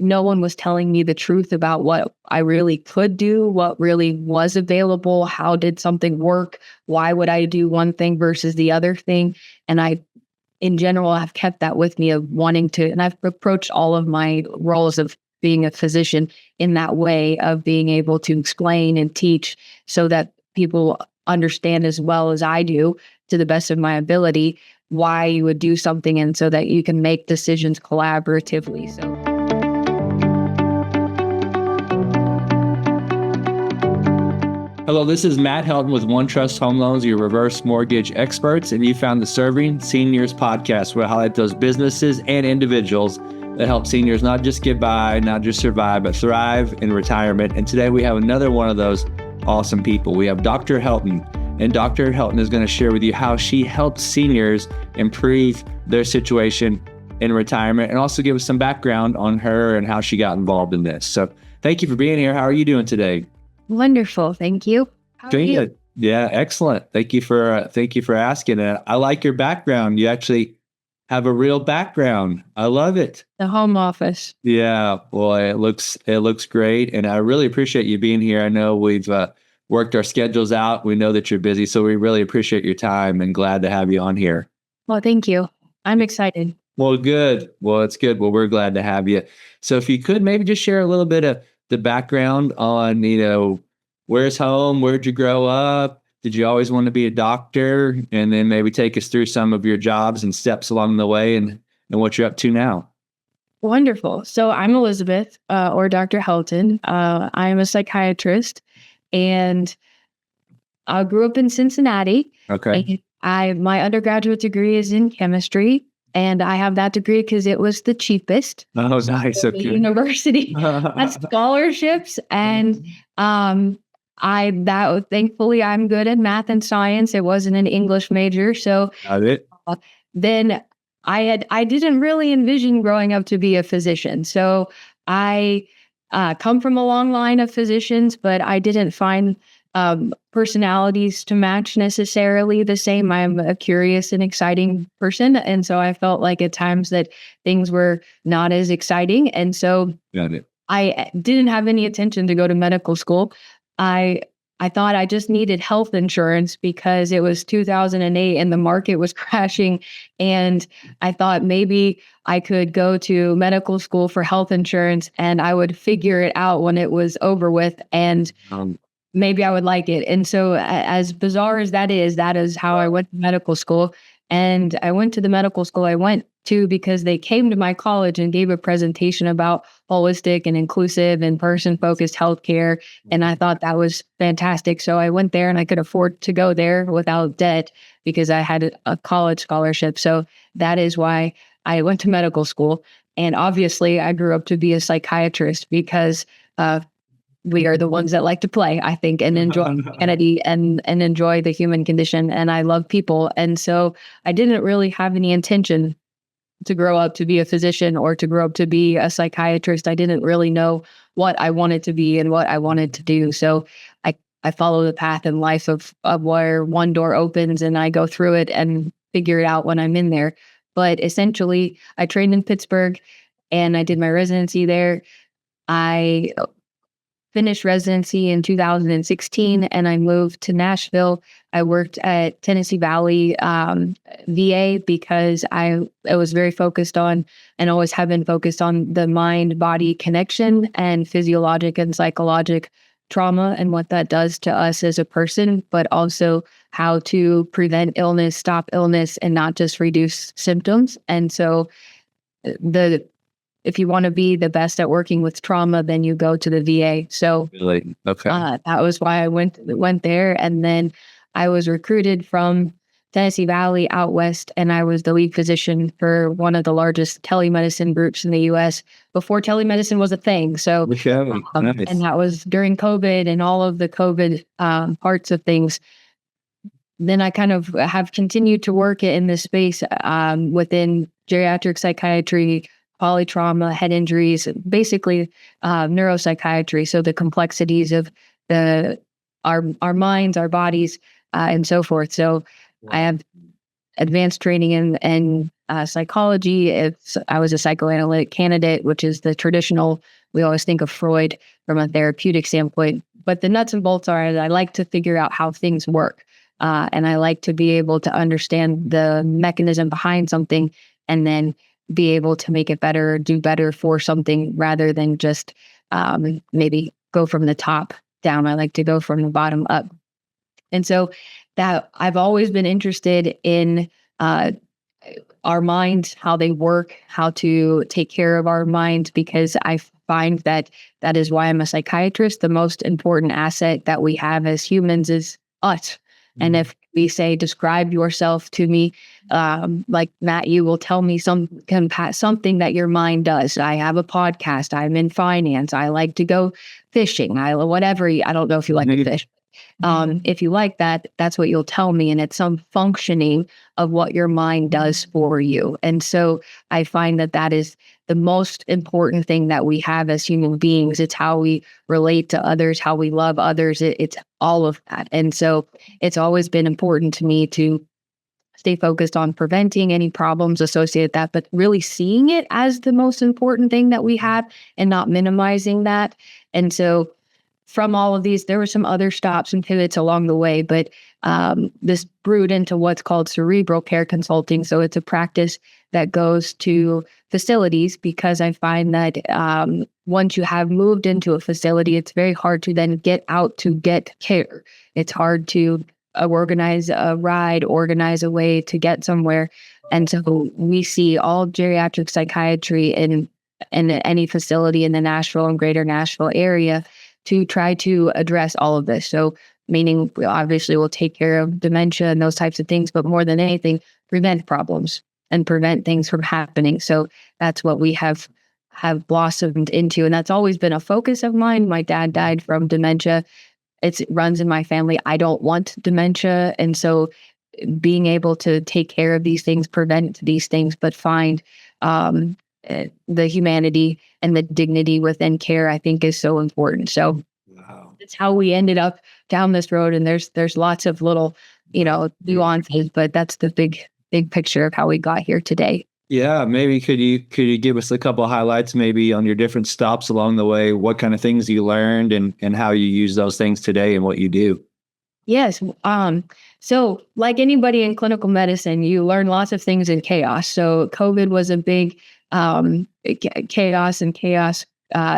no one was telling me the truth about what I really could do, what really was available, how did something work, why would I do one thing versus the other thing. And I, in general, have kept that with me of wanting to, and I've approached all of my roles of being a physician in that way of being able to explain and teach so that people understand as well as I do, to the best of my ability, why you would do something, and so that you can make decisions collaboratively. So. Hello, this is Matt Helton with OneTrust Home Loans, your reverse mortgage experts, and you found the Serving Seniors podcast, where I highlight those businesses and individuals that help seniors not just get by, not just survive, but thrive in retirement. And today we have another one of those awesome people. We have Dr. Helton, and Dr. Helton is going to share with you how she helps seniors improve their situation in retirement, and also give us some background on her and how she got involved in this. So thank you for being here. How are you doing today? Wonderful. Thank you. How are you? Good. Yeah, excellent. Thank you for asking. I like your background. You actually have a real background. I love it. The home office. Yeah, boy, it looks great, and I really appreciate you being here. I know we've worked our schedules out. We know that you're busy, so we really appreciate your time and glad to have you on here. Well, thank you. I'm excited. Well, good. Well, it's good. Well, we're glad to have you. So if you could maybe just share a little bit of the background on, where's home? Where'd you grow up? Did you always want to be a doctor? And then maybe take us through some of your jobs and steps along the way and what you're up to now. Wonderful. So I'm Elizabeth, or Dr. Helton. I'm a psychiatrist, and I grew up in Cincinnati. Okay. My undergraduate degree is in chemistry, and I have that degree because it was the cheapest. Oh, nice. Okay. The university had scholarships, and thankfully I'm good at math and science. It wasn't an English major, so Got it. Then I didn't really envision growing up to be a physician. So I come from a long line of physicians, but I didn't find personalities to match necessarily the same. I'm a curious and exciting person. And so I felt like at times that things were not as exciting. And so Got it. I didn't have any intention to go to medical school. I thought I just needed health insurance because it was 2008 and the market was crashing. And I thought maybe I could go to medical school for health insurance and I would figure it out when it was over with. And maybe I would like it. And so as bizarre as that is how I went to medical school. And I went to the medical school I went to because they came to my college and gave a presentation about holistic and inclusive and person-focused healthcare. And I thought that was fantastic. So I went there and I could afford to go there without debt because I had a college scholarship. So that is why I went to medical school. And obviously I grew up to be a psychiatrist because we are the ones that like to play, I think, and enjoy humanity and enjoy the human condition. And I love people. And so I didn't really have any intention to grow up to be a physician or to grow up to be a psychiatrist. I didn't really know what I wanted to be and what I wanted to do. So I follow the path in life of where one door opens and I go through it and figure it out when I'm in there. But essentially, I trained in Pittsburgh and I did my residency there. I finished residency in 2016 and I moved to Nashville. I worked at Tennessee Valley VA because I was very focused on and always have been focused on the mind-body connection and physiologic and psychologic trauma and what that does to us as a person, but also how to prevent illness, stop illness, and not just reduce symptoms. And so if you want to be the best at working with trauma, then you go to the VA. So Really? Okay. that was why I went there. And then I was recruited from Tennessee Valley out west, and I was the lead physician for one of the largest telemedicine groups in the U.S. before telemedicine was a thing. So, Nice. and that was during COVID and all of the COVID parts of things. Then I kind of have continued to work in this space within geriatric psychiatry, polytrauma, head injuries, basically neuropsychiatry. So the complexities of our minds, our bodies, and so forth. So I have advanced training in psychology. I was a psychoanalytic candidate, which is the traditional. We always think of Freud from a therapeutic standpoint, but the nuts and bolts are I like to figure out how things work, and I like to be able to understand the mechanism behind something, and then be able to make it better, do better for something, rather than just maybe go from the top down. I like to go from the bottom up. And so that I've always been interested in our minds, how they work, how to take care of our minds, because I find that that is why I'm a psychiatrist. The most important asset that we have as humans is us. And if we say, describe yourself to me, like Matt, you will tell me something that your mind does. I have a podcast. I'm in finance. I like to go fishing. I don't know if you like to fish. If you like that, that's what you'll tell me. And it's some functioning of what your mind does for you. And so I find that that is the most important thing that we have as human beings. It's how we relate to others, how we love others. It's all of that. And so it's always been important to me to stay focused on preventing any problems associated with that, but really seeing it as the most important thing that we have and not minimizing that. And so from all of these, there were some other stops and pivots along the way, but this brewed into what's called cerebral care consulting. So it's a practice that goes to facilities, because I find that once you have moved into a facility, it's very hard to then get out to get care. It's hard to organize a ride, organize a way to get somewhere. And so we see all geriatric psychiatry in any facility in the Nashville and greater Nashville area to try to address all of this. So meaning we obviously will take care of dementia and those types of things, but more than anything, prevent problems and prevent things from happening. So that's what we have blossomed into. And that's always been a focus of mine. My dad died from dementia. It runs in my family. I don't want dementia. And so being able to take care of these things, prevent these things, but find the humanity and the dignity within care, I think, is so important. So that's how we ended up down this road. And there's lots of little, nuances, but that's the big picture of how we got here today. Yeah, maybe could you give us a couple of highlights maybe on your different stops along the way, what kind of things you learned and how you use those things today and what you do? Yes. So like anybody in clinical medicine, you learn lots of things in chaos. So COVID was a big chaos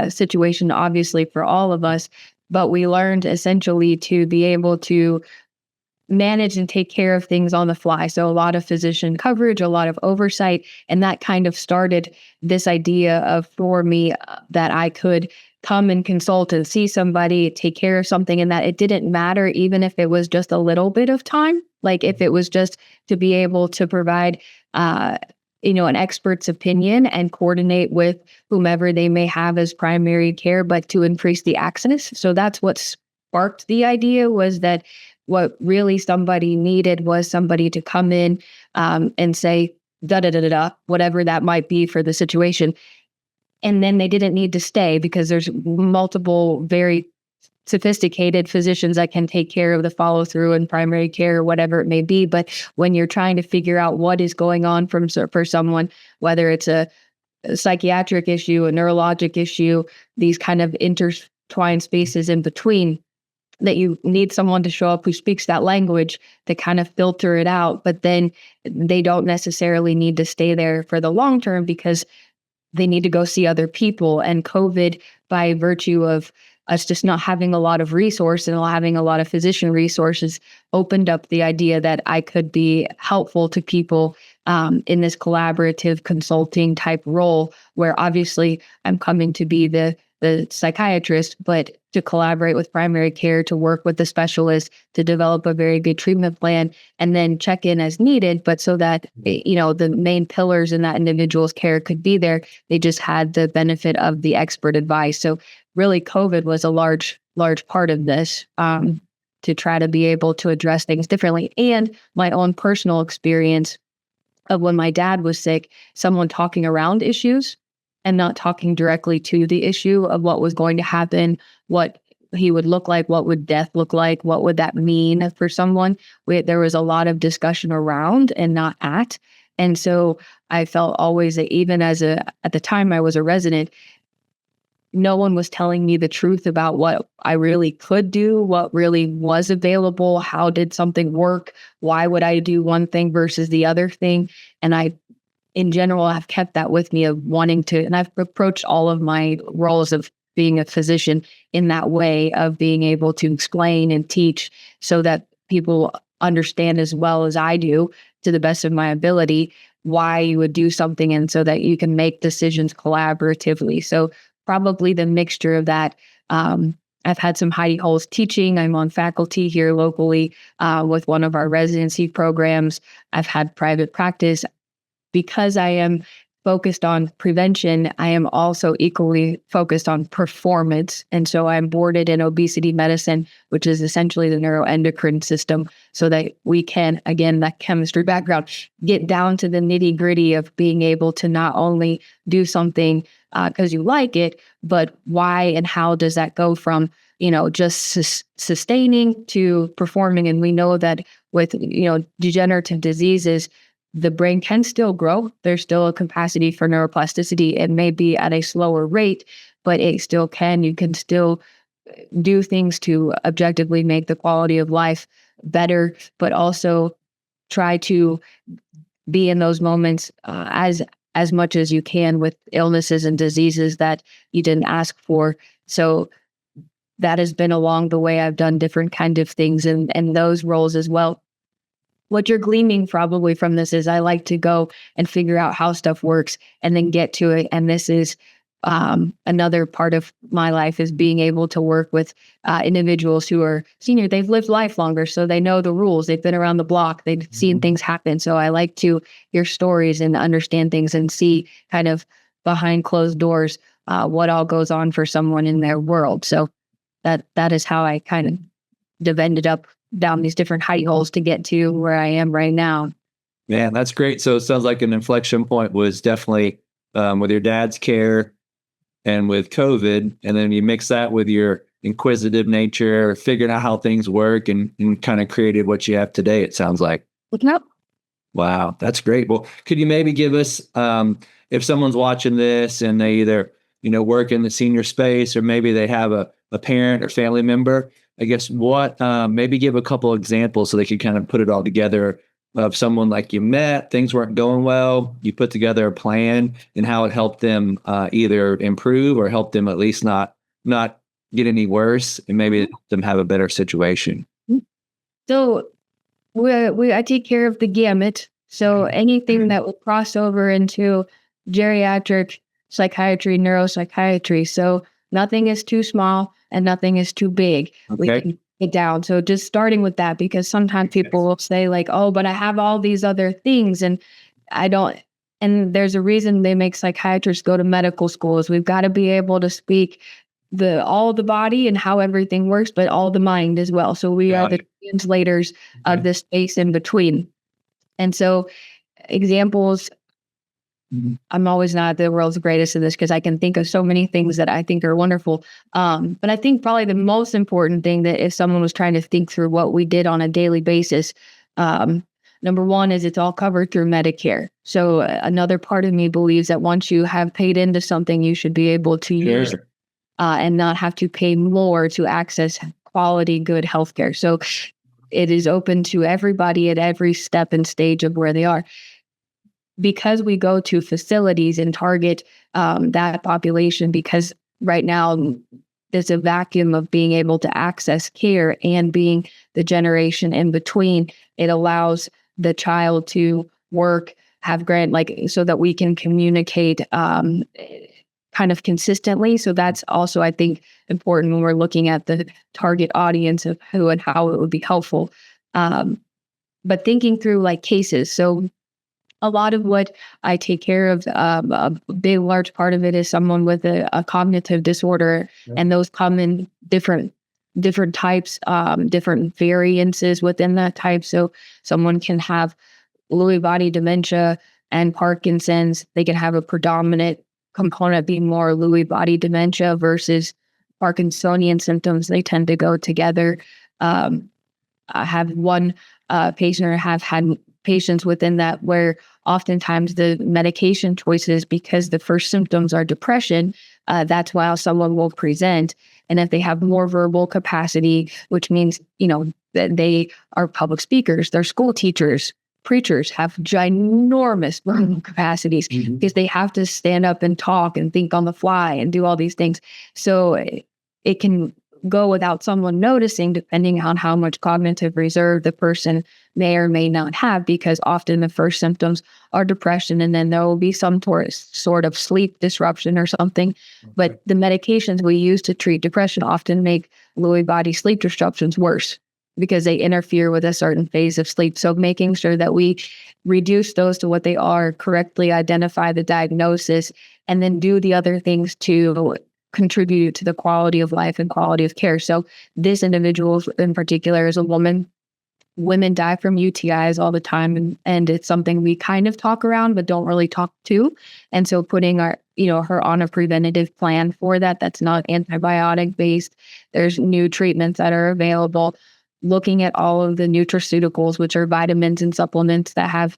situation, obviously, for all of us. But we learned essentially to be able to manage and take care of things on the fly. So a lot of physician coverage, a lot of oversight, and that kind of started this idea of, for me, that I could come and consult and see somebody, take care of something, and that it didn't matter even if it was just a little bit of time, like if it was just to be able to provide an expert's opinion and coordinate with whomever they may have as primary care, but to increase the access. So that's what sparked the idea, was that what really somebody needed was somebody to come in and say, da da da da da, whatever that might be for the situation. And then they didn't need to stay, because there's multiple very sophisticated physicians that can take care of the follow through and primary care or whatever it may be. But when you're trying to figure out what is going on for someone, whether it's a psychiatric issue, a neurologic issue, these kind of intertwined spaces in between, that you need someone to show up who speaks that language to kind of filter it out. But then they don't necessarily need to stay there for the long term, because they need to go see other people. And COVID, by virtue of us just not having a lot of resource and having a lot of physician resources, opened up the idea that I could be helpful to people in this collaborative consulting type role, where obviously I'm coming to be the psychiatrist, but to collaborate with primary care, to work with the specialist, to develop a very good treatment plan, and then check in as needed. But so that, the main pillars in that individual's care could be there, they just had the benefit of the expert advice. So really, COVID was a large part of this, to try to be able to address things differently. And my own personal experience of when my dad was sick, someone talking around issues and not talking directly to the issue of what was going to happen, what he would look like, what would death look like, what would that mean for someone. There was a lot of discussion around and not at. And so I felt always that even at the time I was a resident, no one was telling me the truth about what I really could do, what really was available, how did something work, why would I do one thing versus the other thing. And I, in general, have kept that with me of wanting to, and I've approached all of my roles of being a physician in that way of being able to explain and teach so that people understand as well as I do, to the best of my ability, why you would do something, and so that you can make decisions collaboratively. So probably the mixture of that. I've had some hidey holes teaching. I'm on faculty here locally with one of our residency programs. I've had private practice. Because I am focused on prevention, I am also equally focused on performance. And so I'm boarded in obesity medicine, which is essentially the neuroendocrine system, so that we can, again, that chemistry background, get down to the nitty gritty of being able to not only do something because you like it, but why and how does that go from, just sustaining to performing. And we know that with, degenerative diseases, the brain can still grow. There's still a capacity for neuroplasticity. It may be at a slower rate, but it still can. You can still do things to objectively make the quality of life better, but also try to be in those moments as much as you can with illnesses and diseases that you didn't ask for. So that has been along the way. I've done different kind of things and those roles as well. What you're gleaning probably from this is I like to go and figure out how stuff works and then get to it. And this is another part of my life, is being able to work with individuals who are senior. They've lived life longer, so they know the rules. They've been around the block. They've seen things happen. So I like to hear stories and understand things and see kind of behind closed doors what all goes on for someone in their world. So that is how I kind of ended up down these different hidey holes to get to where I am right now. Man, that's great. So it sounds like an inflection point was definitely with your dad's care and with COVID. And then you mix that with your inquisitive nature, figuring out how things work and kind of created what you have today, it sounds like. Yep. Wow, that's great. Well, could you maybe give us, if someone's watching this and they either, work in the senior space, or maybe they have a parent or family member, I guess maybe give a couple examples so they can kind of put it all together of someone like you met, things weren't going well, you put together a plan and how it helped them either improve or help them at least not get any worse, and maybe help them have a better situation. So I take care of the gamut. So anything that would cross over into geriatric psychiatry, neuropsychiatry. So nothing is too small and nothing is too big. Okay. We can get down. So just starting with that, because sometimes people will say like, oh, but I have all these other things and I don't. And there's a reason they make psychiatrists go to medical schools. We've got to be able to speak all the body and how everything works, but all the mind as well. So we are the translators of the space in between. And so examples, I'm always not the world's greatest at this because I can think of so many things that I think are wonderful. But I think probably the most important thing, that if someone was trying to think through what we did on a daily basis, number one is it's all covered through Medicare. So another part of me believes that once you have paid into something, you should be able to use it and not have to pay more to access quality, good healthcare. So it is open to everybody at every step and stage of where they are. Because we go to facilities and target that population, because right now there's a vacuum of being able to access care and being the generation in between, it allows the child to work, have grant, so that we can communicate kind of consistently. So that's also, I think, important when we're looking at the target audience of who and how it would be helpful. But thinking through cases. So a lot of what I take care of, a big, large part of it is someone with a cognitive disorder, and those come in different types, different variances within that type. So someone can have Lewy body dementia and Parkinson's. They can have a predominant component being more Lewy body dementia versus Parkinsonian symptoms, they tend to go together. I have one patient, or have had patients within that, where oftentimes the medication choices, because the first symptoms are depression, that's why someone will present. And if they have more verbal capacity, which means, that they are public speakers, they're school teachers, preachers, have ginormous verbal capacities because they have to stand up and talk and think on the fly and do all these things. So it can go without someone noticing, depending on how much cognitive reserve the person may or may not have, because often the first symptoms are depression, and then there will be some sort of sleep disruption or something. Okay. But the medications we use to treat depression often make Lewy body sleep disruptions worse because they interfere with a certain phase of sleep. So making sure that we reduce those to what they are, correctly identify the diagnosis, and then do the other things to contribute to the quality of life and quality of care. So this individual in particular is a woman. Women die from UTIs all the time, and it's something we kind of talk around but don't really talk to. And so putting her on a preventative plan for that's not antibiotic based. There's new treatments that are available. Looking at all of the nutraceuticals, which are vitamins and supplements that have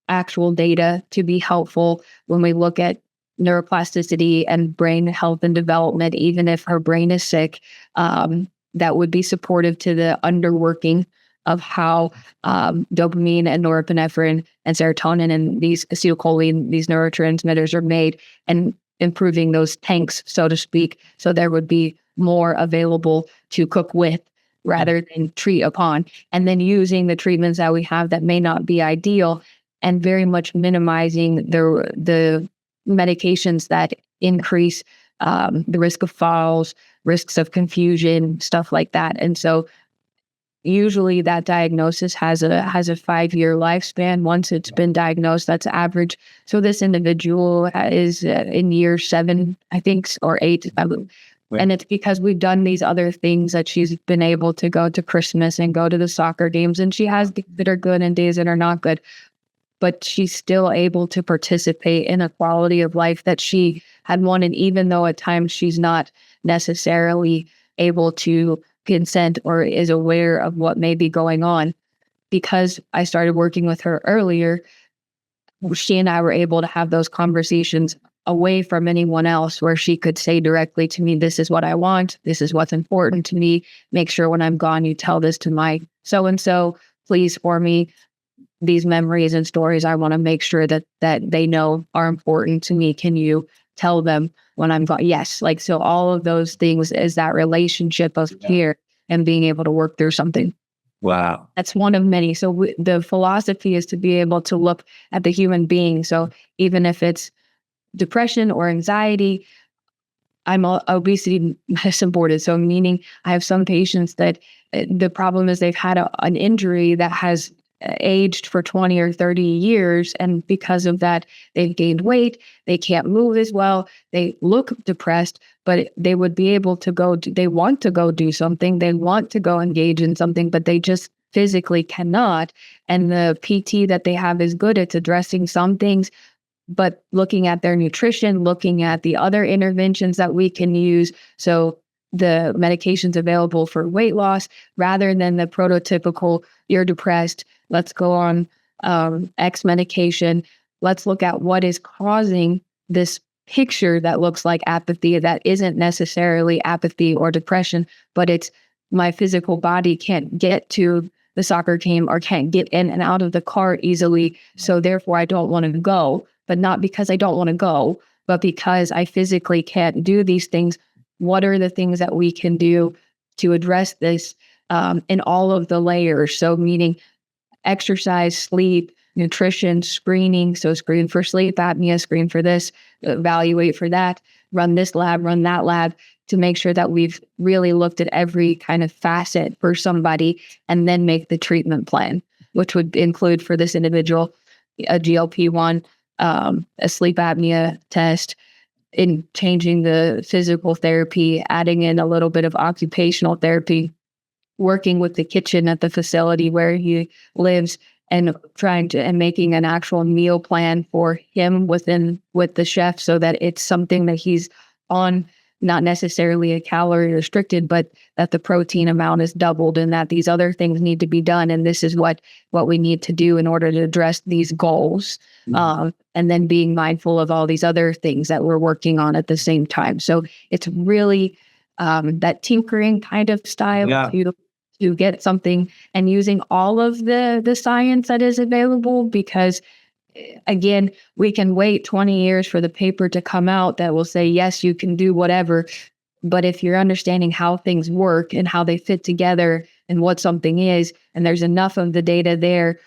actual data to be helpful when we look at neuroplasticity and brain health and development. Even if her brain is sick, that would be supportive to the underworking of how dopamine and norepinephrine and serotonin and these acetylcholine, these neurotransmitters are made, and improving those tanks, so to speak, so there would be more available to cook with rather than treat upon. And then using the treatments that we have that may not be ideal, and very much minimizing the medications that increase the risk of falls, risks of confusion, stuff like that. And so usually that diagnosis has a 5-year lifespan. Once it's been diagnosed, that's average. So this individual is in year 7, I think, or 8. And it's because we've done these other things that she's been able to go to Christmas and go to the soccer games. And she has days that are good and days that are not good. But she's still able to participate in a quality of life that she had wanted, even though at times she's not necessarily able to consent or is aware of what may be going on. Because I started working with her earlier, she and I were able to have those conversations away from anyone else, where she could say directly to me, this is what I want, this is what's important to me. Make sure when I'm gone, you tell this to my so-and-so, please, for me. These memories and stories, I want to make sure that they know are important to me. Can you tell them when I'm gone? Yes. So all of those things is that relationship of care and being able to work through something. Wow. That's one of many. So the philosophy is to be able to look at the human being. So even if it's depression or anxiety, I'm obesity medicine boarded. So meaning I have some patients that the problem is they've had an injury that has aged for 20 or 30 years. And because of that, they've gained weight. They can't move as well. They look depressed, but they would be able to they want to go do something. They want to go engage in something, but they just physically cannot. And the PT that they have is good. It's addressing some things, but looking at their nutrition, looking at the other interventions that we can use. So the medications available for weight loss, rather than the prototypical, you're depressed, let's go on X medication. Let's look at what is causing this picture that looks like apathy, that isn't necessarily apathy or depression, but it's my physical body can't get to the soccer game or can't get in and out of the car easily. So therefore I don't want to go, but not because I don't want to go, but because I physically can't do these things. What are the things that we can do to address this in all of the layers? So meaning exercise, sleep, nutrition, screening. So screen for sleep apnea, screen for this, evaluate for that, run this lab, run that lab, to make sure that we've really looked at every kind of facet for somebody, and then make the treatment plan, which would include for this individual a GLP-1, a sleep apnea test, in changing the physical therapy, adding in a little bit of occupational therapy, working with the kitchen at the facility where he lives, and making an actual meal plan for him with the chef, so that it's something that he's on not necessarily a calorie restricted, but that the protein amount is doubled and that these other things need to be done. And this is what we need to do in order to address these goals. And then being mindful of all these other things that we're working on at the same time. So it's really that tinkering kind of style to get something, and using all of the science that is available, because again, we can wait 20 years for the paper to come out that will say, yes, you can do whatever. But if you're understanding how things work and how they fit together and what something is, and there's enough of the data there,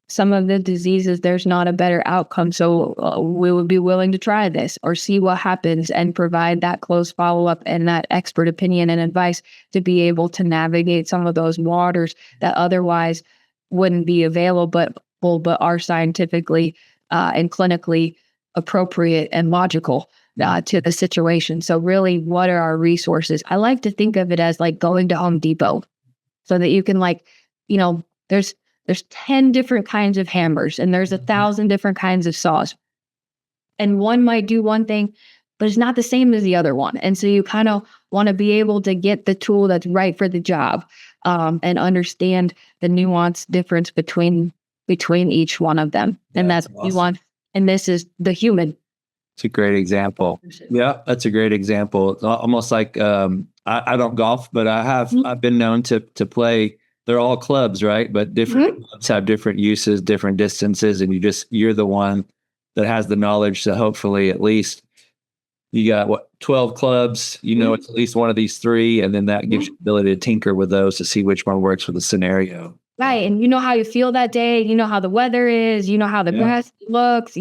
some of the diseases, there's not a better outcome. So we would be willing to try this or see what happens and provide that close follow-up and that expert opinion and advice to be able to navigate some of those waters that otherwise wouldn't be available, but are scientifically and clinically appropriate and logical to the situation. So really, what are our resources? I like to think of it as like going to Home Depot, so that you can there's 10 different kinds of hammers and there's 1,000 different kinds of saws. And one might do one thing, but it's not the same as the other one. And so you kind of want to be able to get the tool that's right for the job, and understand the nuanced difference between each one of them. And that's what you want. And this is the human. It's a great example. Yeah, that's a great example. Almost like I don't golf, but I've been known to play. They're all clubs, right? But different clubs have different uses, different distances, and you're the one that has the knowledge to hopefully at least you got 12 clubs, it's at least one of these three, and then that gives you the ability to tinker with those to see which one works for the scenario. Right. And you know how you feel that day, you know how the weather is, you know how the grass looks,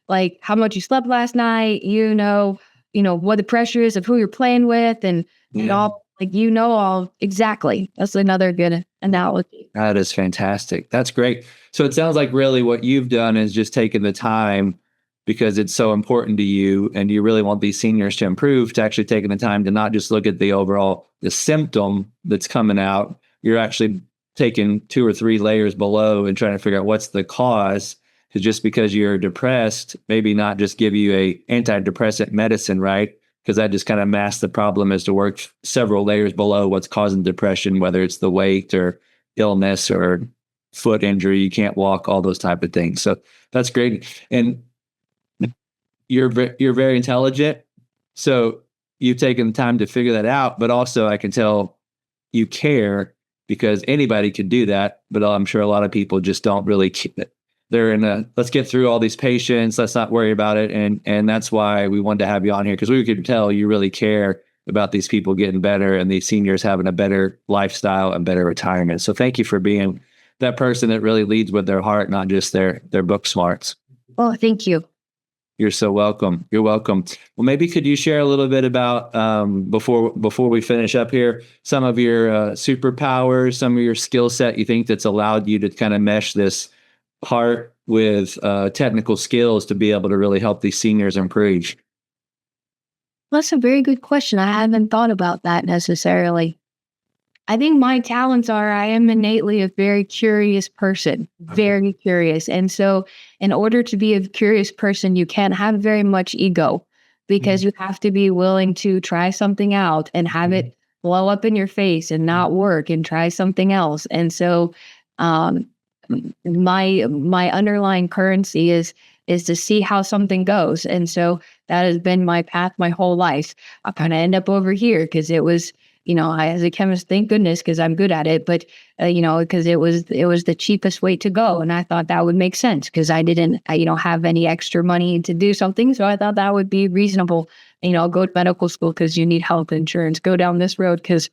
like how much you slept last night, what the pressure is of who you're playing with, and all all exactly. That's another good analogy. That is fantastic. That's great. So it sounds like really what you've done is just taken the time, because it's so important to you and you really want these seniors to improve, to actually taking the time to not just look at the symptom that's coming out. You're actually taking 2 or 3 layers below and trying to figure out what's the cause. Because just because you're depressed, maybe not just give you a antidepressant medicine, right? Because that just kind of masks the problem, is to work several layers below what's causing depression, whether it's the weight or illness or foot injury, you can't walk, all those type of things. So that's great. And you're very intelligent. So you've taken the time to figure that out, but also I can tell you care, because anybody could do that. But I'm sure a lot of people just don't really keep it. They're let's get through all these patients. Let's not worry about it. And that's why we wanted to have you on here, because we could tell you really care about these people getting better and these seniors having a better lifestyle and better retirement. So thank you for being that person that really leads with their heart, not just their book smarts. Oh, thank you. You're so welcome. You're welcome. Well, maybe could you share a little bit about, before we finish up here, some of your superpowers, some of your skill set you think that's allowed you to kind of mesh this heart with technical skills to be able to really help these seniors improve? That's a very good question. I haven't thought about that necessarily. I think my talents are, I am innately a very curious person, very curious. And so in order to be a curious person, you can't have very much ego, because you have to be willing to try something out and have it blow up in your face and not work and try something else. And so my underlying currency is to see how something goes. And so that has been my path my whole life. I kind of end up over here because it was, as a chemist, thank goodness, because I'm good at it, but, because it was the cheapest way to go. And I thought that would make sense because I didn't, have any extra money to do something. So I thought that would be reasonable, go to medical school because you need health insurance, go down this road because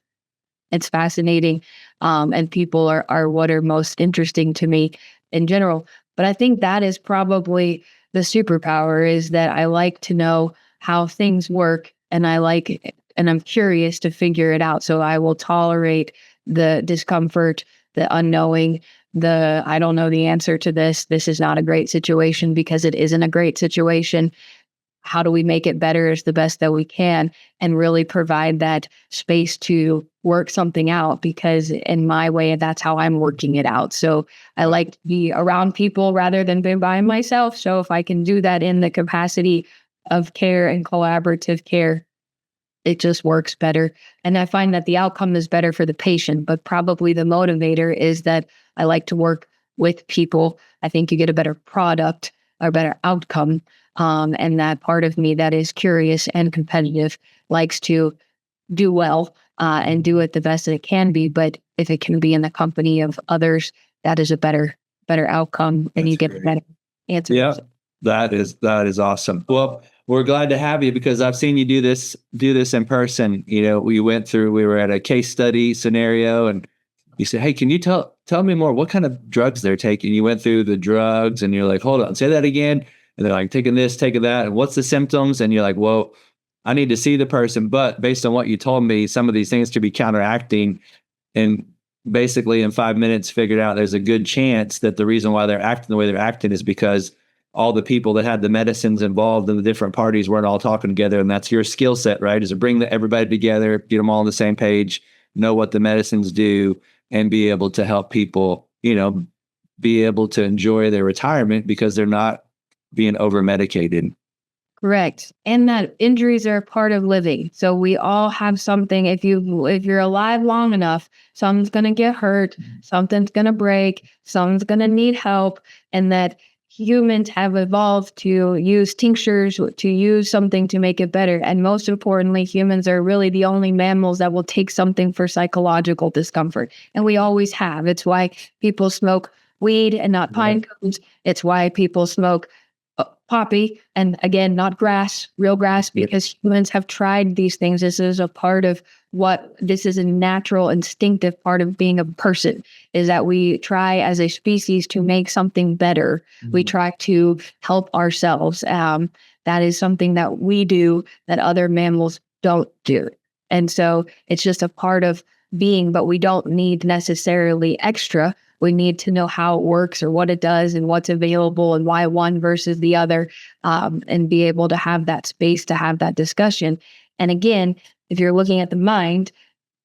it's fascinating. And people are what are most interesting to me in general. But I think that is probably the superpower, is that I like to know how things work, and I'm curious to figure it out. So I will tolerate the discomfort, the unknowing, I don't know the answer to this. This is not a great situation because it isn't a great situation. How do we make it better as the best that we can, and really provide that space to work something out? Because in my way, that's how I'm working it out. So I like to be around people rather than be by myself. So if I can do that in the capacity of care and collaborative care, it just works better. And I find that the outcome is better for the patient, but probably the motivator is that I like to work with people. I think you get a better product or better outcome. And that part of me that is curious and competitive likes to do well and do it the best that it can be. But if it can be in the company of others, that is a better outcome, and you get a better answer. Yeah, that is awesome. Well, we're glad to have you because I've seen you do this in person. We were at a case study scenario, and you said, "Hey, can you tell me more? What kind of drugs they're taking?" You went through the drugs, and you're like, "Hold on, say that again." And they're like, "Taking this, taking that, and what's the symptoms?" And you're like, "Well, I need to see the person, but based on what you told me, some of these things could be counteracting." And basically in 5 minutes figured out there's a good chance that the reason why they're acting the way they're acting is because all the people that had the medicines involved in the different parties weren't all talking together. And that's your skill set, right? Is to bring everybody together, get them all on the same page, know what the medicines do, and be able to help people, be able to enjoy their retirement because they're not being over medicated. Correct. And that injuries are a part of living. So we all have something. If you're alive long enough, something's going to get hurt, something's going to break, someone's going to need help. And that humans have evolved to use tinctures, to use something to make it better. And most importantly, humans are really the only mammals that will take something for psychological discomfort. And we always have. It's why people smoke weed and not pine cones. It's why people smoke poppy and, again, not grass, real grass, because humans have tried these things. This is a natural, instinctive part of being a person, is that we try as a species to make something better. We try to help ourselves. That is something that we do that other mammals don't do. And so it's just a part of being, but we don't need necessarily extra. We need to know how it works or what it does and what's available and why one versus the other, and be able to have that space to have that discussion. And again, if you're looking at the mind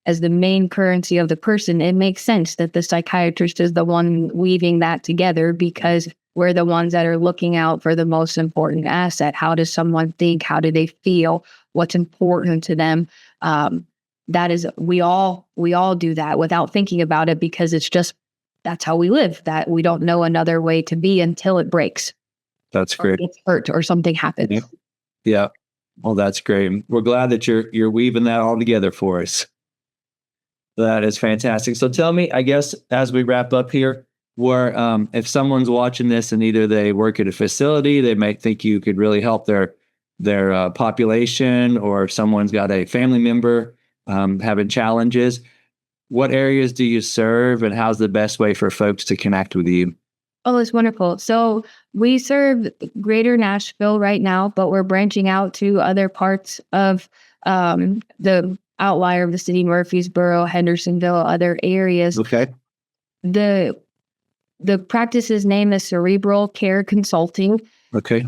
as the main currency of the person, it makes sense that the psychiatrist is the one weaving that together, because we're the ones that are looking out for the most important asset. How does someone think? How do they feel? What's important to them? We all do that without thinking about it, because that's how we live, that we don't know another way to be until it breaks. That's great. Or gets hurt or something happens. Yeah. Well, that's great. We're glad that you're weaving that all together for us. That is fantastic. So tell me, I guess, as we wrap up here, where if someone's watching this and either they work at a facility, they might think you could really help their population, or if someone's got a family member having challenges, what areas do you serve, and how's the best way for folks to connect with you? Oh, it's wonderful. So we serve Greater Nashville right now, but we're branching out to other parts of the outlier of the city, Murfreesboro, Hendersonville, other areas. Okay. The practice's name is Cerebral Care Consulting. Okay.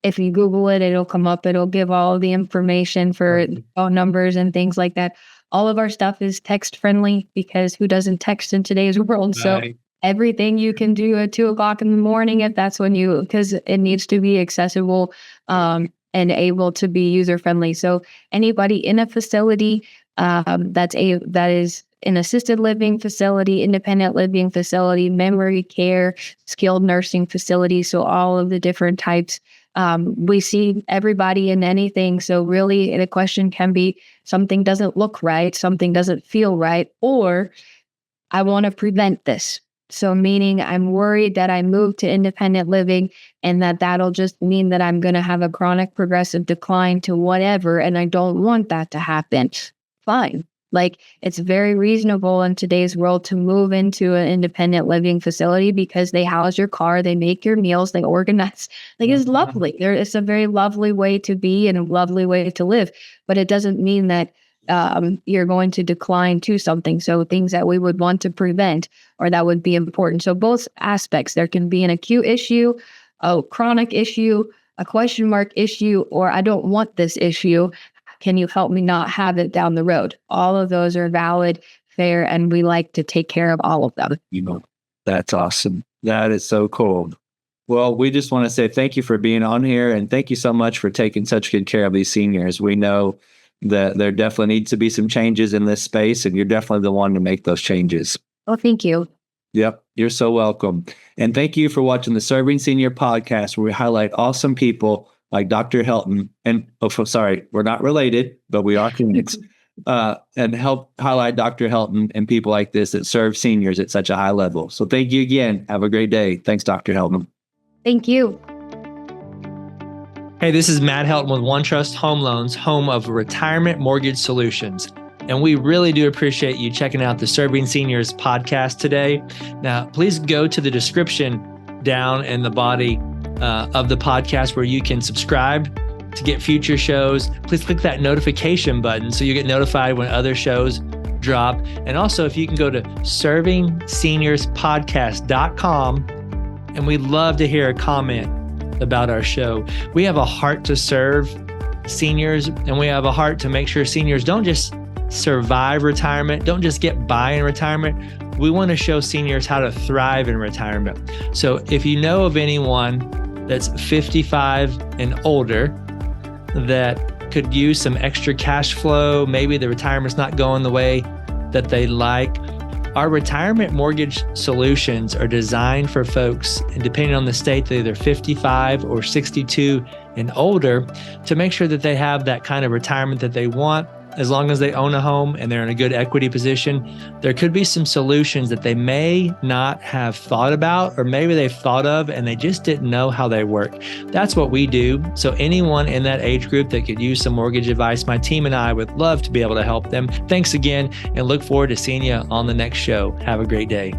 If you Google it, it'll come up. It'll give all the information for phone numbers and things like that. All of our stuff is text friendly, because who doesn't text in today's world? So everything you can do at 2:00 in the morning, if that's because it needs to be accessible and able to be user friendly. So anybody in a facility that is an assisted living facility, independent living facility, memory care, skilled nursing facility. So all of the different types. We see everybody in anything. So really the question can be, something doesn't look right, something doesn't feel right, or I want to prevent this. So meaning I'm worried that I move to independent living and that'll just mean that I'm going to have a chronic progressive decline to whatever, and I don't want that to happen. Fine. Like, it's very reasonable in today's world to move into an independent living facility, because they house your car, they make your meals, they organize. Like, it's lovely. It's a very lovely way to be and a lovely way to live. But it doesn't mean that you're going to decline to something. So things that we would want to prevent, or that would be important. So both aspects, there can be an acute issue, a chronic issue, a question mark issue, or I don't want this issue. Can you help me not have it down the road? All of those are valid, fair, and we like to take care of all of them. That's awesome. That is so cool. Well, we just want to say thank you for being on here, and thank you so much for taking such good care of these seniors. We know that there definitely needs to be some changes in this space, and you're definitely the one to make those changes. Oh, thank you. Yep, you're so welcome. And thank you for watching the Serving Senior podcast, where we highlight awesome people like Dr. Helton. And we're not related, but we are connected. And help highlight Dr. Helton and people like this that serve seniors at such a high level. So thank you again. Have a great day. Thanks, Dr. Helton. Thank you. Hey, this is Matt Helton with OneTrust Home Loans, home of Retirement Mortgage Solutions. And we really do appreciate you checking out the Serving Seniors podcast today. Now, please go to the description down in the body of the podcast where you can subscribe to get future shows. Please click that notification button so you get notified when other shows drop. And also, if you can go to servingseniourspodcast.com, and we'd love to hear a comment about our show. We have a heart to serve seniors, and we have a heart to make sure seniors don't just survive retirement, don't just get by in retirement. We want to show seniors how to thrive in retirement. So if you know of anyone that's 55 and older that could use some extra cash flow, maybe the retirement's not going the way that they like, our retirement mortgage solutions are designed for folks, and depending on the state, they're either 55 or 62 and older, to make sure that they have that kind of retirement that they want. As long as they own a home and they're in a good equity position, there could be some solutions that they may not have thought about, or maybe they've thought of and they just didn't know how they work. That's what we do. So anyone in that age group that could use some mortgage advice, my team and I would love to be able to help them. Thanks again, and look forward to seeing you on the next show. Have a great day.